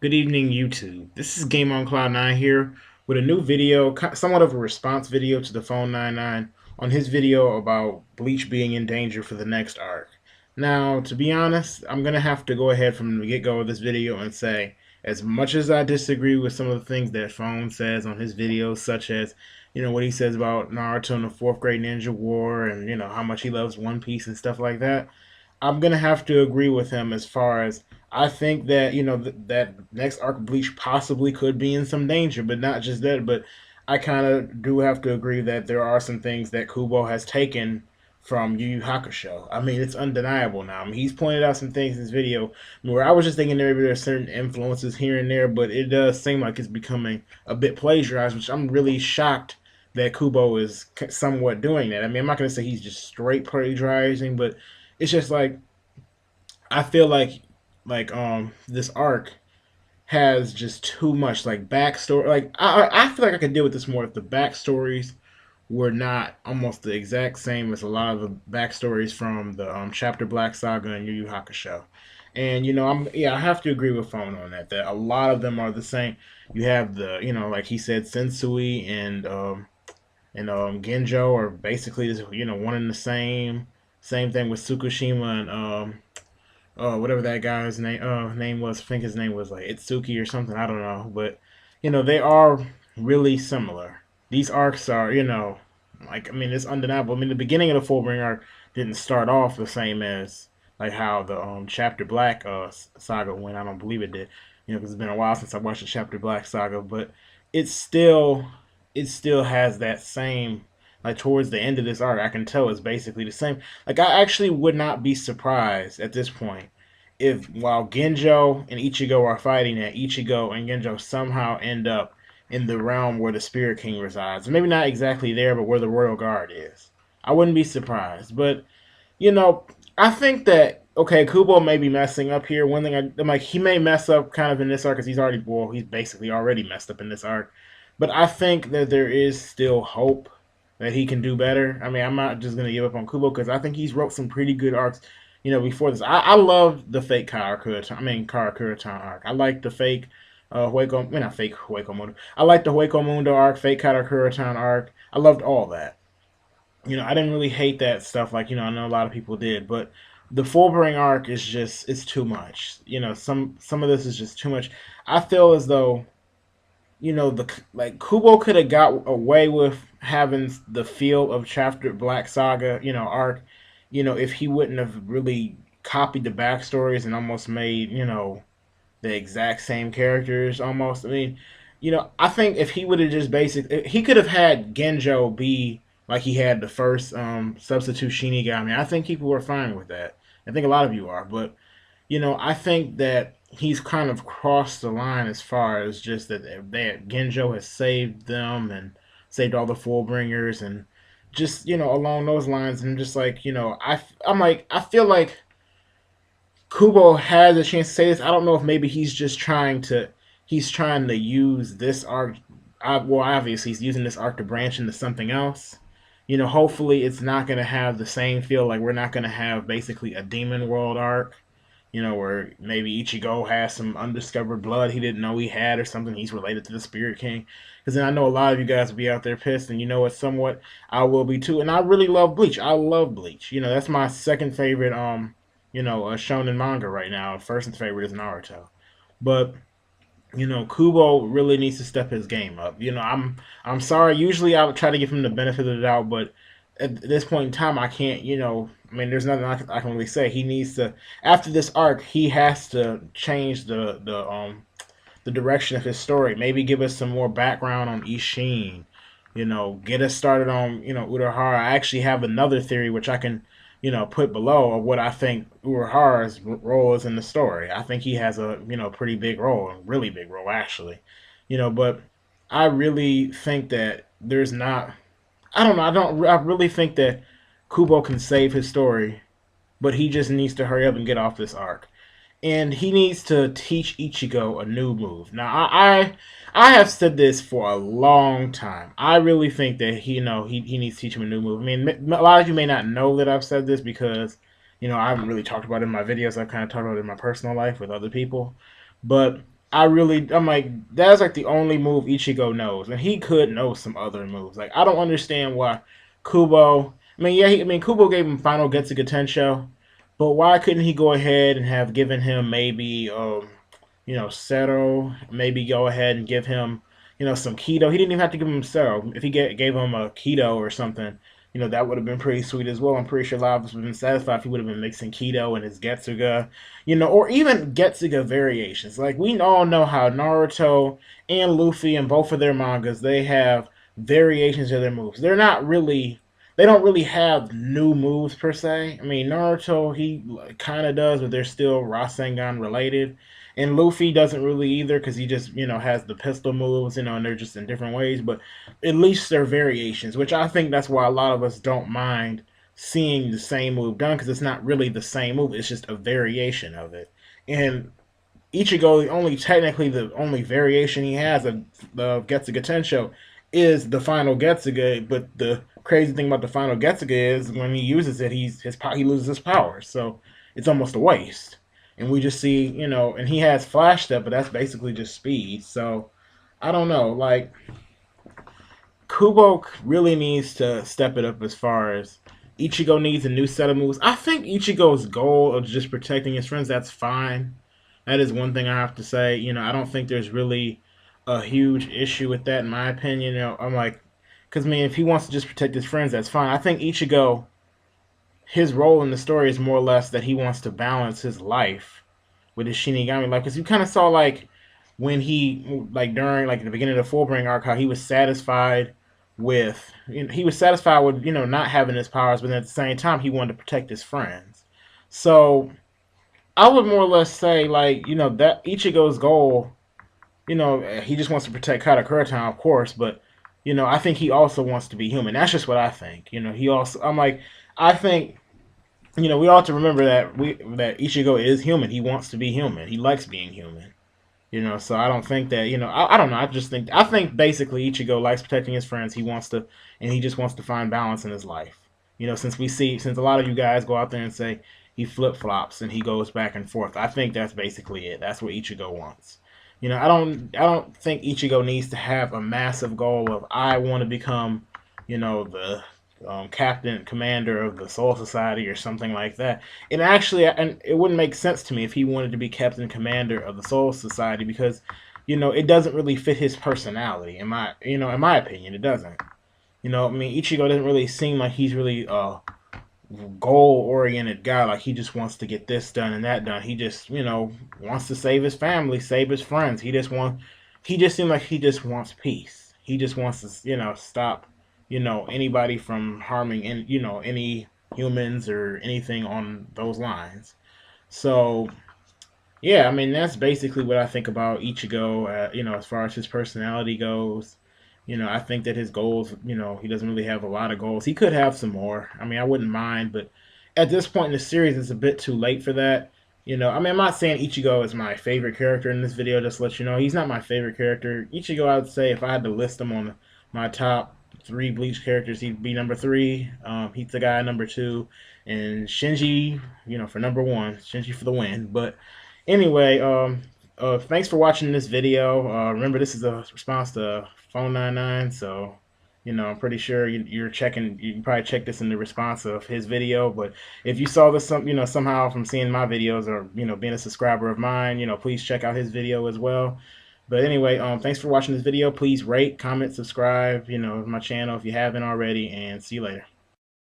Good evening, YouTube. This is Game on Cloud 9 here with a new video, somewhat of a response video to the Phone 99 on his video about Bleach being in danger for the next arc. Now, to be honest, I'm going to have to go ahead from the get go of this video and say, as much as I disagree with some of the things that Phone says on his videos, such as, what he says about Naruto and the fourth grade ninja war and, how much he loves One Piece and stuff like that, I'm gonna have to agree with him as far as I think that that next arc of Bleach possibly could be in some danger, but not just that. But I kind of do have to agree that there are some things that Kubo has taken from Yu Yu Hakusho. I mean, it's undeniable now. I mean, he's pointed out some things in his video where I was just thinking maybe there are certain influences here and there, but it does seem like it's becoming a bit plagiarized, which I'm really shocked that Kubo is somewhat doing that. I mean, I'm not going to say he's just straight plagiarizing, but it's just like I feel like this arc has just too much like backstory. Like I feel like I could deal with this more if the backstories were not almost the exact same as a lot of the backstories from the Chapter Black Saga and Yu Yu Hakusho. And I have to agree with Phone on that. That a lot of them are the same. You have the like he said, Sensui and Genjo are basically just one and the same. Same thing with Tsukushima and whatever that guy's name was. I think his name was like Itsuki or something. I don't know, but they are really similar. These arcs are like I mean it's undeniable. I mean the beginning of the Fullbring arc didn't start off the same as like how the Chapter Black saga went. I don't believe it did. Because it's been a while since I watched the Chapter Black saga, but it's still it still has that same like towards the end of this arc, I can tell it's basically the same. Like I actually would not be surprised at this point if while Genjo and Ichigo are fighting, that Ichigo and Genjo somehow end up in the realm where the Spirit King resides. Maybe not exactly there, but where the Royal Guard is. I wouldn't be surprised. But you know, I think that okay, Kubo may be messing up here. One thing I'm like, he may mess up kind of in this arc because he's basically already messed up in this arc. But I think that there is still hope that he can do better. I mean, I'm not just gonna give up on Kubo because I think he's wrote some pretty good arcs. Before this, I love the fake Karakura arc. I like the fake Hueco, well, not fake Hueco Mundo. I like the Hueco Mundo arc, fake Karakura arc. I loved all that. I didn't really hate that stuff like I know a lot of people did, but the Fullbring arc is just it's too much. Some of this is just too much. I feel as though the like Kubo could have got away with having the feel of Chapter Black Saga, arc, if he wouldn't have really copied the backstories and almost made, the exact same characters almost. I mean, I think if he would have just he could have had Genjo be like he had the first substitute Shinigami. I think people were fine with that. I think a lot of you are, but I think that he's kind of crossed the line as far as just that Genjo has saved them and saved all the Fullbringers and just along those lines. And just like I'm like I feel like Kubo has a chance to say this. I don't know if maybe he's trying to use this arc. Well, obviously he's using this arc to branch into something else. Hopefully it's not going to have the same feel. Like we're not going to have basically a Demon World arc where maybe Ichigo has some undiscovered blood he didn't know he had or something. He's related to the Spirit King. Because then I know a lot of you guys will be out there pissed, and what, somewhat I will be too. And I really love Bleach. I love Bleach. That's my second favorite, shonen manga right now. First and favorite is Naruto. But Kubo really needs to step his game up. I'm sorry. Usually I would try to give him the benefit of the doubt, but at this point in time, I can't. I mean, there's nothing I can really say. He needs to after this arc, he has to change the direction of his story. Maybe give us some more background on Ishin. Get us started on Urahara. I actually have another theory which I can put below of what I think Urahara's role is in the story. I think he has a pretty big role, a really big role actually. But I really think that there's not. I don't know. I really think that Kubo can save his story, but he just needs to hurry up and get off this arc. And he needs to teach Ichigo a new move. Now, I have said this for a long time. I really think that he needs to teach him a new move. I mean, a lot of you may not know that I've said this because I haven't really talked about it in my videos. I've kind of talked about it in my personal life with other people, but I'm like, that's like the only move Ichigo knows, and he could know some other moves. Like, I don't understand why Kubo. I mean, yeah, I mean, Kubo gave him final Getsuga Tensho, but why couldn't he go ahead and have given him maybe, Sero? Maybe go ahead and give him, some Keto. He didn't even have to give him Sero. If he gave him a Keto or something, that would have been pretty sweet as well. I'm pretty sure a lot of us would have been satisfied if he would have been mixing Keto and his Getsuga, or even Getsuga variations. Like, we all know how Naruto and Luffy in both of their mangas, they have variations of their moves. They don't really have new moves per se. I mean, Naruto, he kind of does, but they're still Rasengan related. And Luffy doesn't really either because he just, has the pistol moves, and they're just in different ways. But at least they're variations, which I think that's why a lot of us don't mind seeing the same move done because it's not really the same move. It's just a variation of it. And Ichigo, the only variation he has of the Getsuga Tensho is the final Getsuga. But the crazy thing about the final Getsuga is when he uses it, he loses his power. So it's almost a waste. And we just see, and he has Flash Step, but that's basically just speed. So I don't know. Like, Kubo really needs to step it up as far as Ichigo needs a new set of moves. I think Ichigo's goal of just protecting his friends, that's fine. That is one thing I have to say. I don't think there's really a huge issue with that, in my opinion. I'm like, because, I mean, if he wants to just protect his friends, that's fine. I think Ichigo, his role in the story is more or less that he wants to balance his life with his Shinigami life. Because you kind of saw, like, when during, like, the beginning of the Fullbring arc, how he was satisfied with, not having his powers, but at the same time, he wanted to protect his friends. So I would more or less say, like, that Ichigo's goal, he just wants to protect Katakura Town, of course, but, I think he also wants to be human. That's just what I think. I think, we ought to remember that Ichigo is human. He wants to be human. He likes being human. So I don't think that, I don't know. I think basically Ichigo likes protecting his friends. And he just wants to find balance in his life. Since a lot of you guys go out there and say he flip flops and he goes back and forth. I think that's basically it. That's what Ichigo wants. I don't think Ichigo needs to have a massive goal of I want to become, the captain commander of the Soul Society or something like that. And it wouldn't make sense to me if he wanted to be captain commander of the Soul Society because, it doesn't really fit his personality. In my opinion, it doesn't. I mean, Ichigo doesn't really seem like he's really a goal oriented guy. Like, he just wants to get this done and that done. He just, wants to save his family, save his friends. He just seems like he just wants peace. He just wants to, stop, anybody from harming any humans or anything on those lines. So yeah, I mean that's basically what I think about Ichigo. As far as his personality goes, I think that his goals, he doesn't really have a lot of goals. He could have some more. I mean, I wouldn't mind, but at this point in the series, it's a bit too late for that. I mean, I'm not saying Ichigo is my favorite character in this video. Just to let you know, he's not my favorite character. Ichigo, I would say, if I had to list him on my top three Bleach characters, he'd be number three. He's the guy number two, and Shinji, for number one. Shinji for the win. But anyway, thanks for watching this video. Remember, this is a response to Phone 99, so I'm pretty sure you're checking. You can probably check this in the response of his video. But if you saw this, somehow from seeing my videos or being a subscriber of mine, please check out his video as well. But anyway, thanks for watching this video. Please rate, comment, subscribe, my channel if you haven't already, and see you later.